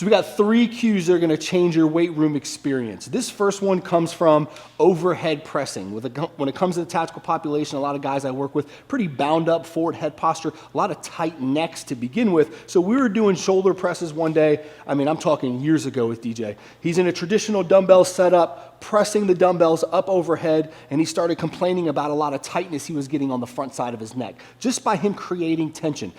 So we got 3 cues that are going to change your weight room experience. This first one comes from overhead pressing. When it comes to the tactical population, a lot of guys I work with, pretty bound up forward head posture, a lot of tight necks to begin with. So we were doing shoulder presses one day. I mean, I'm talking years ago with DJ. He's in a traditional dumbbell setup, pressing the dumbbells up overhead, and he started complaining about a lot of tightness he was getting on the front side of his neck, just by him creating tension,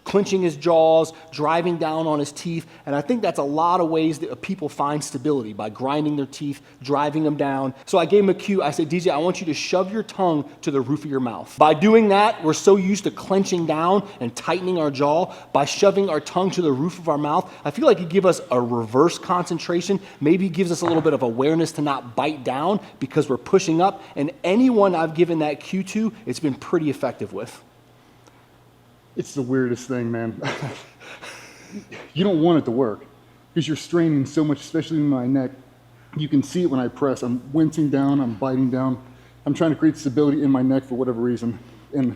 clenching his jaws, driving down on his teeth, and I think that's a lot of ways that people find stability, by grinding their teeth, driving them down. So I gave him a cue. I said, DJ, I want you to shove your tongue to the roof of your mouth. By doing that, we're so used to clenching down and tightening our jaw. By shoving our tongue to the roof of our mouth, I feel like it gives us a reverse concentration, maybe gives us a little bit of awareness to not bite down because we're pushing up, and anyone I've given that cue to, it's been pretty effective with. It's the weirdest thing, man. You don't want it to work because you're straining so much, especially in my neck. You can see it when I press. I'm wincing down, I'm biting down. I'm trying to create stability in my neck for whatever reason. And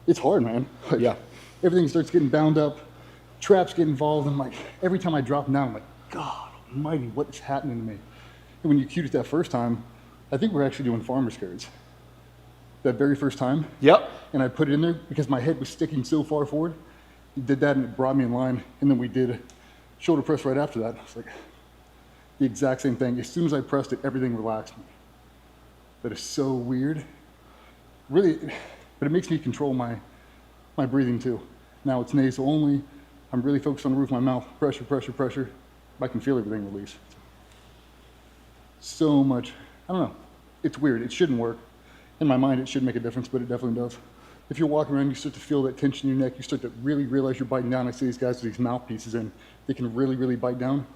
it's hard, man. Like, yeah. Everything starts getting bound up, traps get involved, and like every time I drop them down, I'm like, God almighty, what is happening to me? And when you cued it that first time, I think we're actually doing farmer's carries. That very first time. Yep. And I put it in there because my head was sticking so far forward. He did that and it brought me in line. And then we did shoulder press right after that. It's like the exact same thing. As soon as I pressed it, everything relaxed me. That is so weird. Really, but it makes me control my breathing too. Now it's nasal only. I'm really focused on the roof of my mouth. Pressure, pressure, pressure. I can feel everything release. So much, I don't know. It's weird. It shouldn't work. In my mind, it should make a difference, but it definitely does. If you're walking around, you start to feel that tension in your neck. You start to really realize you're biting down. I see these guys with these mouthpieces in. They can really, really bite down.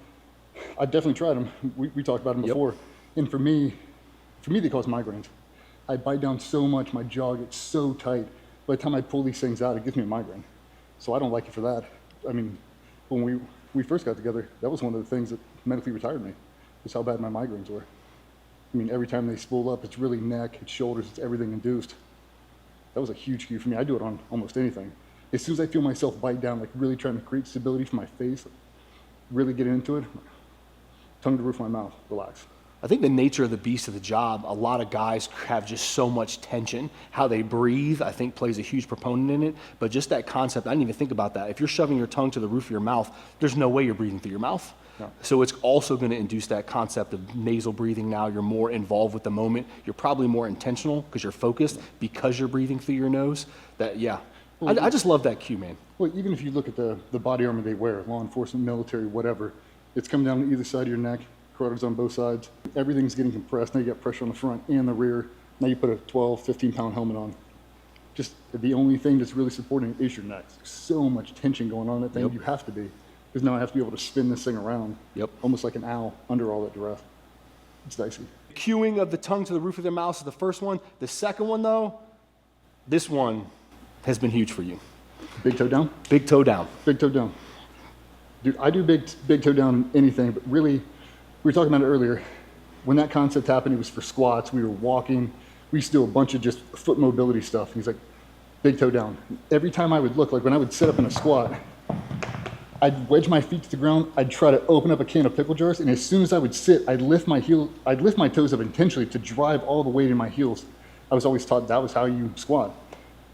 I've definitely tried them. We talked about them before. Yep. And for me, they cause migraines. I bite down so much, my jaw gets so tight. By the time I pull these things out, it gives me a migraine. So I don't like it for that. I mean, when we first got together, that was one of the things that medically retired me, is how bad my migraines were. I mean, every time they spool up, it's really neck, it's shoulders, it's everything induced. That was a huge cue for me. I do it on almost anything. As soon as I feel myself bite down, like really trying to create stability for my face, really get into it, tongue to the roof of my mouth, relax. I think the nature of the beast of the job, a lot of guys have just so much tension. How they breathe, I think, plays a huge proponent in it. But just that concept, I didn't even think about that. If you're shoving your tongue to the roof of your mouth, there's no way you're breathing through your mouth. No. So it's also going to induce that concept of nasal breathing now. You're more involved with the moment. You're probably more intentional because you're focused, because you're breathing through your nose. Well, I just love that cue, man. Well, even if you look at the body armor they wear, law enforcement, military, whatever, it's coming down to either side of your neck, carotids on both sides. Everything's getting compressed. Now you got pressure on the front and the rear. Now you put a 12, 15-pound helmet on. Just the only thing that's really supporting it is your neck. There's so much tension going on in that thing. Yep. You have to be. Because now I have to be able to spin this thing around. Yep. Almost like an owl under all that duress. It's dicey. Cueing of the tongue to the roof of their mouth is the first one. The second one, though, this one has been huge for you. Big toe down? Big toe down. Big toe down. Dude, I do big toe down in anything, but really, we were talking about it earlier. When that concept happened, it was for squats. We were walking. We used to do a bunch of just foot mobility stuff. He's like, big toe down. Every time I would look, like when I would sit up in a squat, I'd wedge my feet to the ground. I'd try to open up a can of pickle jars, and as soon as I would sit, I'd lift my toes up intentionally to drive all the weight in my heels. I was always taught that was how you squat.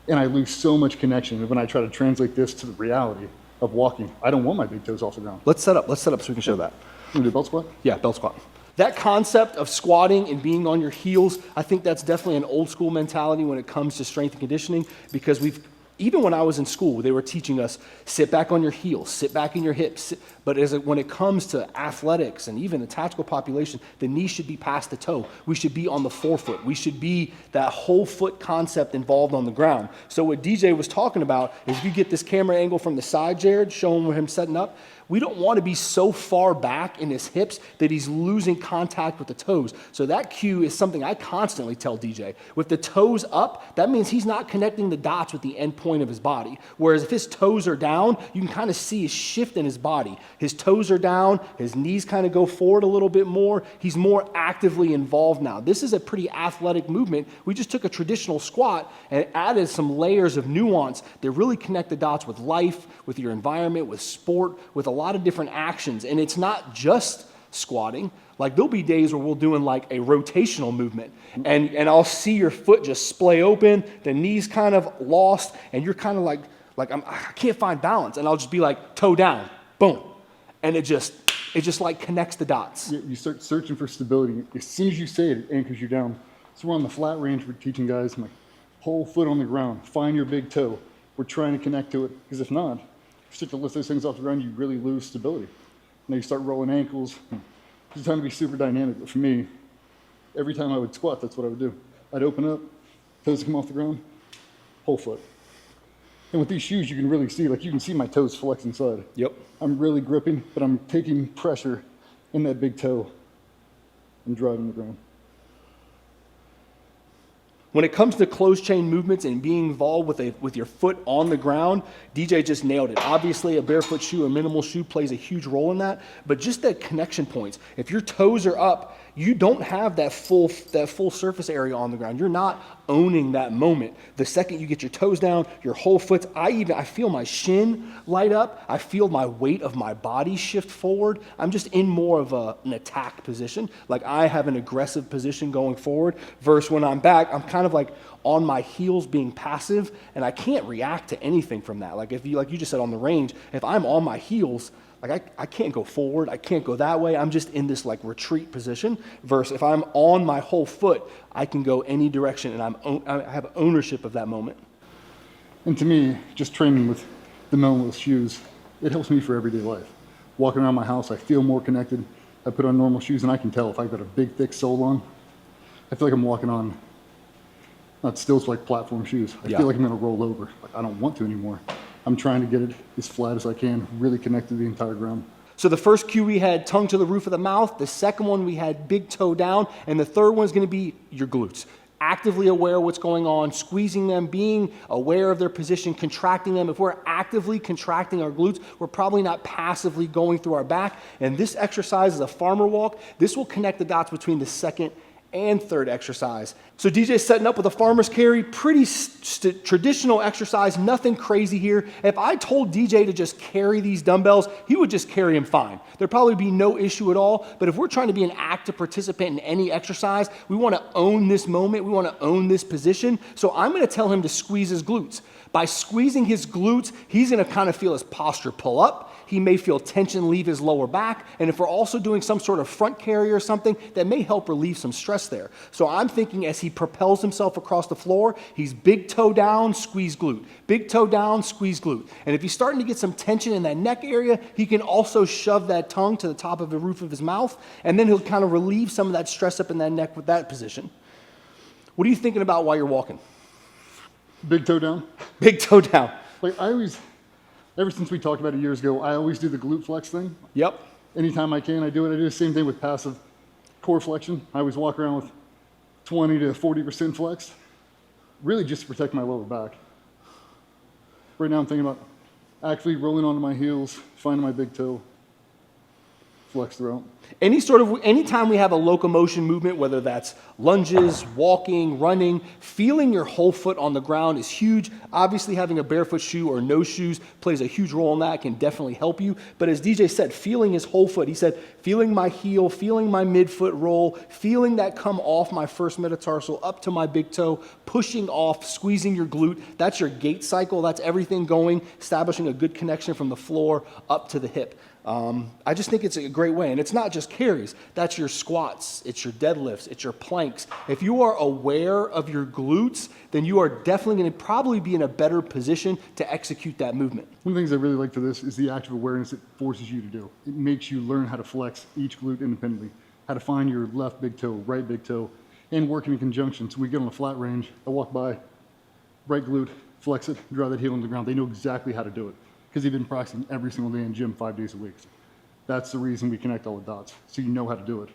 And I lose so much connection when I try to translate this to the reality of walking. I don't want my big toes off the ground. Let's set up so we can show that. You want to do belt squat? Yeah, belt squat. That concept of squatting and being on your heels, I think that's definitely an old school mentality when it comes to strength and conditioning, because even when I was in school, they were teaching us, sit back on your heels, sit back in your hips. But when it comes to athletics and even the tactical population, the knee should be past the toe. We should be on the forefoot. We should be that whole foot concept involved on the ground. So what DJ was talking about is, if you get this camera angle from the side, Jared, showing him setting up, we don't want to be so far back in his hips that he's losing contact with the toes. So that cue is something I constantly tell DJ. With the toes up, that means he's not connecting the dots with the end point of his body. Whereas if his toes are down, you can kind of see a shift in his body. His toes are down, his knees kind of go forward a little bit more. He's more actively involved now. This is a pretty athletic movement. We just took a traditional squat and added some layers of nuance that really connect the dots with life, with your environment, with sport, with a lot of different actions, and it's not just squatting. Like there'll be days where we'll doing like a rotational movement, and I'll see your foot just splay open, the knee's kind of lost, and you're kind of like I can't find balance, and I'll just be like toe down, boom, and it just like connects the dots. You start searching for stability. As soon as you say it, it anchors you down. So we're on the flat range. We're teaching guys, I'm like, whole foot on the ground, find your big toe. We're trying to connect to it, because if not, you start to lift those things off the ground, you really lose stability. Now you start rolling ankles. It's time to be super dynamic, but for me, every time I would squat, that's what I would do. I'd open up, toes come off the ground, whole foot. And with these shoes, you can really see, like you can see my toes flex inside. Yep. I'm really gripping, but I'm taking pressure in that big toe and driving the ground. When it comes to closed chain movements and being involved with your foot on the ground, DJ just nailed it. Obviously, a barefoot shoe or minimal shoe plays a huge role in that, but just that connection points. If your toes are up, you don't have that full surface area on the ground. You're not owning that moment. The second you get your toes down, your whole foot, I feel my shin light up. I feel my weight of my body shift forward. I'm just in more of an attack position. Like I have an aggressive position going forward versus when I'm back, I'm kind of like on my heels being passive, and I can't react to anything from that. Like like you just said on the range, if I'm on my heels, like I can't go forward, I can't go that way. I'm just in this like retreat position. Versus if I'm on my whole foot, I can go any direction, and I have ownership of that moment. And to me, just training with the Melonless shoes, it helps me for everyday life. Walking around my house, I feel more connected. I put on normal shoes, and I can tell if I've got a big, thick sole on. I feel like I'm walking on, not stilts, like platform shoes. I feel like I'm going to roll over. Like I don't want to anymore. I'm trying to get it as flat as I can, really connect to the entire ground. So the first cue we had tongue to the roof of the mouth. The second one we had big toe down. And the third one is going to be your glutes. Actively aware of what's going on, squeezing them, being aware of their position, contracting them. If we're actively contracting our glutes, we're probably not passively going through our back. And this exercise is a farmer walk. This will connect the dots between the second and third exercise. So DJ's setting up with a farmer's carry, pretty traditional exercise, nothing crazy here. If I told DJ to just carry these dumbbells, he would just carry them fine. There'd probably be no issue at all, but if we're trying to be an active participant in any exercise, we want to own this moment, we want to own this position, so I'm going to tell him to squeeze his glutes. By squeezing his glutes, he's going to kind of feel his posture pull up. He may feel tension leave his lower back. And if we're also doing some sort of front carry or something, that may help relieve some stress there. So I'm thinking as he propels himself across the floor, he's big toe down, squeeze glute. Big toe down, squeeze glute. And if he's starting to get some tension in that neck area, he can also shove that tongue to the top of the roof of his mouth, and then he'll kind of relieve some of that stress up in that neck with that position. What are you thinking about while you're walking? Big toe down. Big toe down. Like I always, ever since we talked about it years ago, I always do the glute flex thing. Yep. Anytime I can, I do it. I do the same thing with passive core flexion. I always walk around with 20 to 40% flex, really just to protect my lower back. Right now I'm thinking about actually rolling onto my heels, finding my big toe, flex throughout. Anytime we have a locomotion movement, whether that's lunges, walking, running, feeling your whole foot on the ground is huge. Obviously, having a barefoot shoe or no shoes plays a huge role in that, can definitely help you. But as DJ said, feeling his whole foot, he said, feeling my heel, feeling my midfoot roll, feeling that come off my first metatarsal up to my big toe, pushing off, squeezing your glute. That's your gait cycle. That's everything going, establishing a good connection from the floor up to the hip. I just think it's a great way. And it's not just carries. That's your squats. It's your deadlifts. It's your planks. If you are aware of your glutes, then you are definitely going to probably be in a better position to execute that movement. One of the things I really like for this is the active awareness it forces you to do. It makes you learn how to flex each glute independently, how to find your left big toe, right big toe, and working in conjunction. So we get on a flat range, I walk by, right glute, flex it, drive that heel on the ground. They know exactly how to do it, because they've been practicing every single day in gym 5 days a week. That's the reason we connect all the dots, so you know how to do it.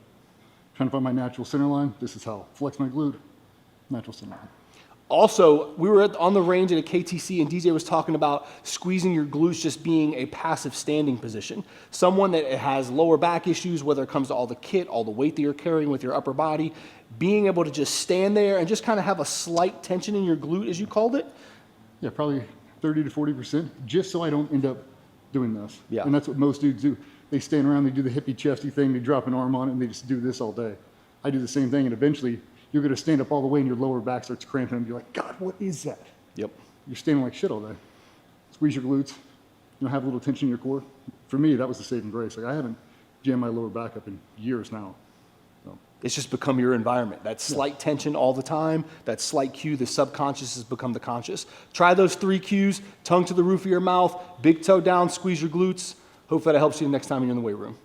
Trying to find my natural center line, this is how. Flex my glute, natural center line. Also, we were on the range at a KTC, and DJ was talking about squeezing your glutes just being a passive standing position. Someone that has lower back issues, whether it comes to all the kit, all the weight that you're carrying with your upper body, being able to just stand there and just kind of have a slight tension in your glute, as you called it. Yeah, probably 30 to 40%, just so I don't end up doing this. Yeah. And that's what most dudes do. They stand around, they do the hippie chesty thing, they drop an arm on it, and they just do this all day. I do the same thing, and eventually you're going to stand up all the way and your lower back starts cramping, and you're like, God, what is that? Yep. You're standing like shit all day. Squeeze your glutes, have a little tension in your core. For me, that was the saving grace. Like, I haven't jammed my lower back up in years now. So. It's just become your environment. That slight tension all the time, that slight cue, the subconscious has become the conscious. Try those 3 cues, tongue to the roof of your mouth, big toe down, squeeze your glutes. Hopefully that helps you the next time you're in the weight room.